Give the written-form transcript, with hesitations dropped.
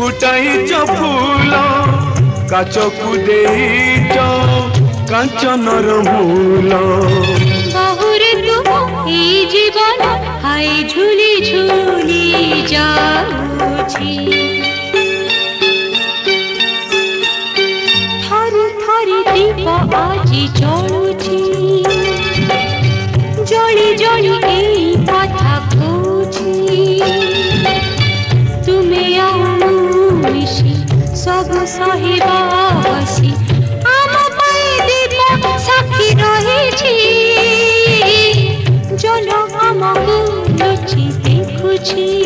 फुटाइच फूल काचकु देइच कांचनर मूल बहुरे तू ई जीवन हाय झूली झूली जाऊछी थारी थारी दीप आजी जळुछी जळी जळी एई कथा कहूछी तुमे आउ मिशी सब सहिबा बसी आम पाई दीप साक्षी रहिछि जल हमकु लुचि देखुछि।